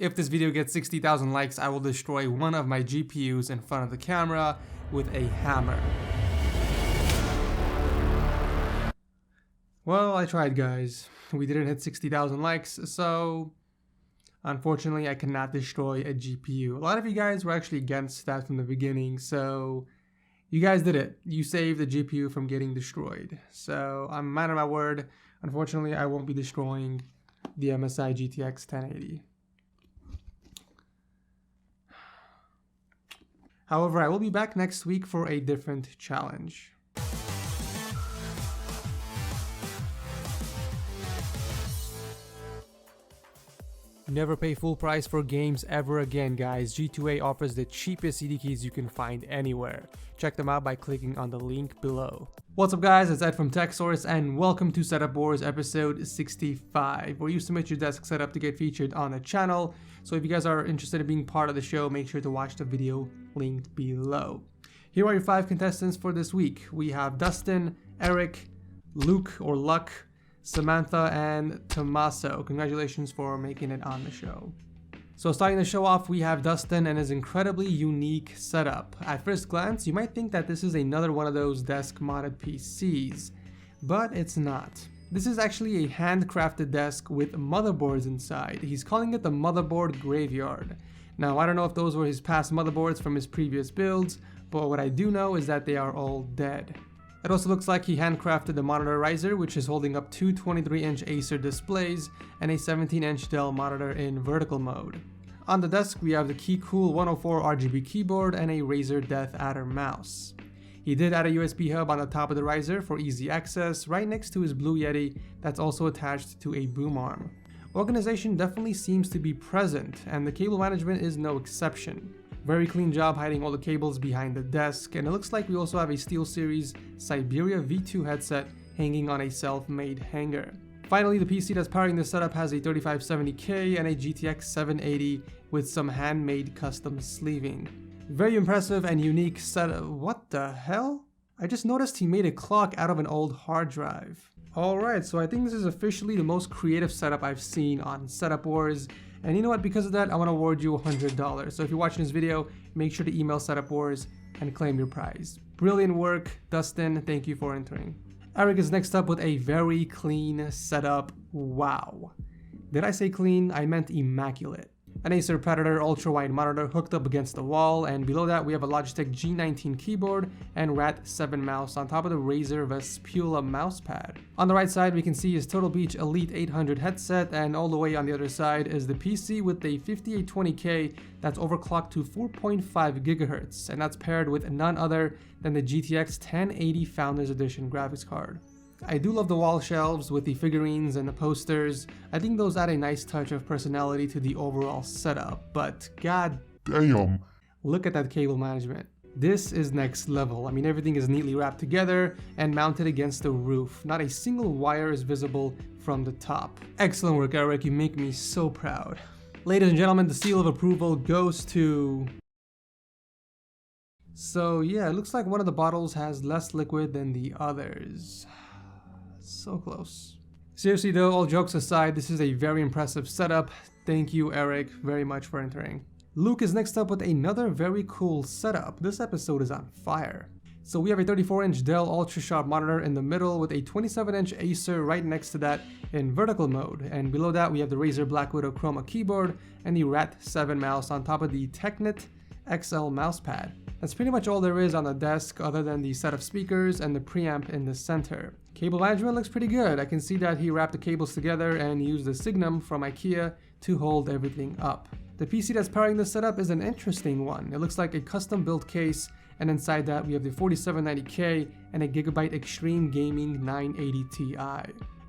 If this video gets 60,000 likes, I will destroy one of my GPUs in front of the camera with a hammer. Well, I tried, guys. We didn't hit 60,000 likes, so unfortunately I cannot destroy a GPU. A lot of you guys were actually against that from the beginning, so you guys did it. You saved the GPU from getting destroyed. So I'm a man of my word. Unfortunately, I won't be destroying the MSI GTX 1080. However, I will be back next week for a different challenge. Never pay full price for games ever again, guys. G2A offers the cheapest CD keys you can find anywhere. Check them out by clicking on the link below. What's up, guys? It's Ed from TechSource, and welcome to Setup Wars episode 65, where you submit your desk setup to get featured on the channel. So if you guys are interested in being part of the show, make sure to watch the video linked below. Here are your 5 contestants for this week. We have Dustin, Eric, Luke or Luck, Samantha, and Tommaso. Congratulations for making it on the show. So starting the show off, we have Dustin and his incredibly unique setup. At first glance, you might think that this is another one of those desk modded PCs, but it's not. This is actually a handcrafted desk with motherboards inside. He's calling it the motherboard graveyard. Now, I don't know if those were his past motherboards from his previous builds, but what I do know is that they are all dead. It also looks like he handcrafted the monitor riser, which is holding up 2 23-inch Acer displays and a 17-inch Dell monitor in vertical mode. On the desk, we have the KeyCool 104 RGB keyboard and a Razer Death Adder mouse. He did add a USB hub on the top of the riser for easy access, right next to his Blue Yeti that's also attached to a boom arm. Organization definitely seems to be present, and the cable management is no exception. Very clean job hiding all the cables behind the desk, and it looks like we also have a SteelSeries Siberia V2 headset hanging on a self-made hanger. Finally, the PC that's powering this setup has a 3570K and a GTX 780 with some handmade custom sleeving. Very impressive and unique setup. What the hell? I just noticed he made a clock out of an old hard drive. Alright, so I think this is officially the most creative setup I've seen on Setup Wars. And you know what, because of that, I want to award you $100. So if you're watching this video, make sure to email Setup Wars and claim your prize. Brilliant work, Dustin. Thank you for entering. Eric is next up with a very clean setup. Wow. Did I say clean? I meant immaculate. An Acer Predator ultra-wide monitor hooked up against the wall, and below that we have a Logitech G19 keyboard and Rat7 mouse on top of the Razer Vespula mousepad. On the right side, we can see his Turtle Beach Elite 800 headset, and all the way on the other side is the PC with a 5820K that's overclocked to 4.5 GHz, and that's paired with none other than the GTX 1080 Founders Edition graphics card. I do love the wall shelves with the figurines and the posters. I think those add a nice touch of personality to the overall setup, but god damn, look at that cable management. This is next level. I mean, everything is neatly wrapped together and mounted against the roof. Not a single wire is visible from the top. Excellent work, Eric. You make me so proud. Ladies and gentlemen, the seal of approval goes to... So yeah, it looks like one of the bottles has less liquid than the others. So close. Seriously though, all jokes aside, this is a very impressive setup. Thank you, Eric, very much for entering. Luke is next up with another very cool setup. This episode is on fire. So we have a 34-inch Dell Ultra Sharp monitor in the middle with a 27-inch Acer right next to that in vertical mode. And below that we have the Razer Black Widow Chroma keyboard and the Rat7 mouse on top of the Technit XL mousepad. That's pretty much all there is on the desk other than the set of speakers and the preamp in the center. Cable management looks pretty good. I can see that he wrapped the cables together and used the Signum from IKEA to hold everything up. The PC that's powering this setup is an interesting one. It looks like a custom built case, and inside that we have the 4790K and a Gigabyte Extreme Gaming 980 Ti.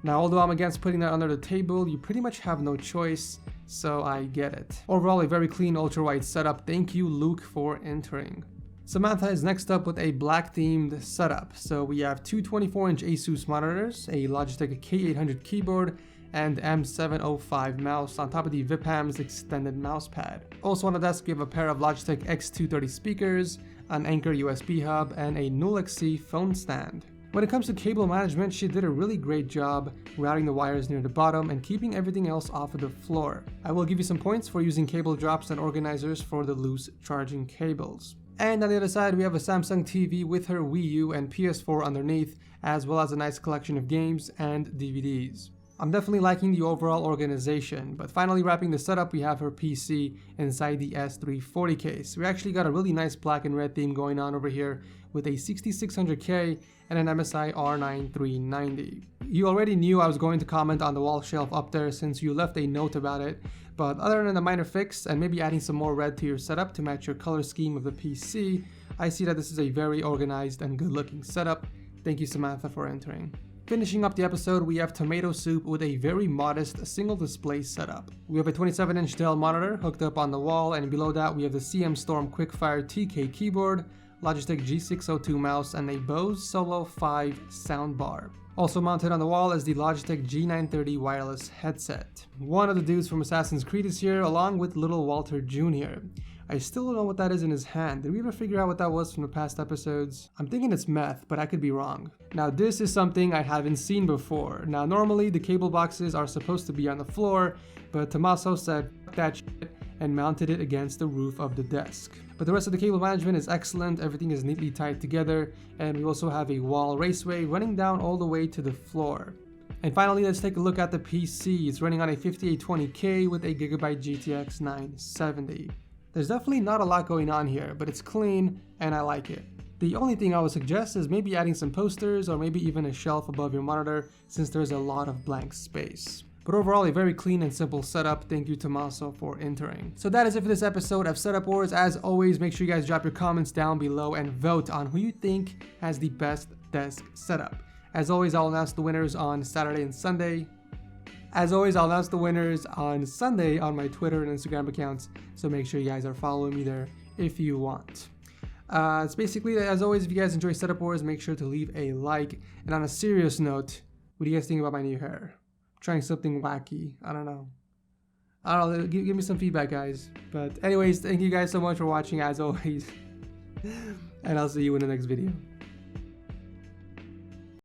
Now, although I'm against putting that under the table, you pretty much have no choice, so I get it. Overall, a very clean ultra-wide setup. Thank you, Luke, for entering. Samantha is next up with a black themed setup. So we have two 24-inch Asus monitors, a Logitech K800 keyboard, and M705 mouse on top of the VIPAM's extended mousepad. Also on the desk we have a pair of Logitech X230 speakers, an Anker USB hub, and a Null XC phone stand. When it comes to cable management, she did a really great job routing the wires near the bottom and keeping everything else off of the floor. I will give you some points for using cable drops and organizers for the loose charging cables. And on the other side, we have a Samsung TV with her Wii U and PS4 underneath, as well as a nice collection of games and DVDs. I'm definitely liking the overall organization, but finally wrapping the setup, we have her PC inside the S340 case. We actually got a really nice black and red theme going on over here with a 6600K and an MSI R9 390. You already knew I was going to comment on the wall shelf up there since you left a note about it, but other than a minor fix and maybe adding some more red to your setup to match your color scheme of the PC, I see that this is a very organized and good looking setup. Thank you, Samantha, for entering. Finishing up the episode, we have tomato soup with a very modest single display setup. We have a 27-inch Dell monitor hooked up on the wall, and below that we have the CM Storm Quickfire TK keyboard, Logitech G602 mouse, and a Bose Solo 5 soundbar. Also mounted on the wall is the Logitech G930 wireless headset. One of the dudes from Assassin's Creed is here, along with little Walter Jr. I still don't know what that is in his hand. Did we ever figure out what that was from the past episodes? I'm thinking it's meth, but I could be wrong. Now this is something I haven't seen before. Now normally the cable boxes are supposed to be on the floor, but Tommaso said "F that shit" and mounted it against the roof of the desk. But the rest of the cable management is excellent, everything is neatly tied together, and we also have a wall raceway running down all the way to the floor. And finally, let's take a look at the PC. It's running on a 5820K with a Gigabyte GTX 970. There's definitely not a lot going on here, but it's clean and I like it. The only thing I would suggest is maybe adding some posters or maybe even a shelf above your monitor since there's a lot of blank space. But overall, a very clean and simple setup. Thank you, Tommaso, for entering. So that is it for this episode of Setup Wars. As always, make sure you guys drop your comments down below and vote on who you think has the best desk setup. As always, I'll announce the winners on Saturday and Sunday. As always, I'll announce the winners on Sunday on my Twitter and Instagram accounts, so make sure you guys are following me there if you want. It's basically, as always, if you guys enjoy Setup Wars, make sure to leave a like. And on a serious note, what do you guys think about my new hair? I'm trying something wacky. I don't know. Give me some feedback, guys. But anyways, thank you guys so much for watching, as always. And I'll see you in the next video.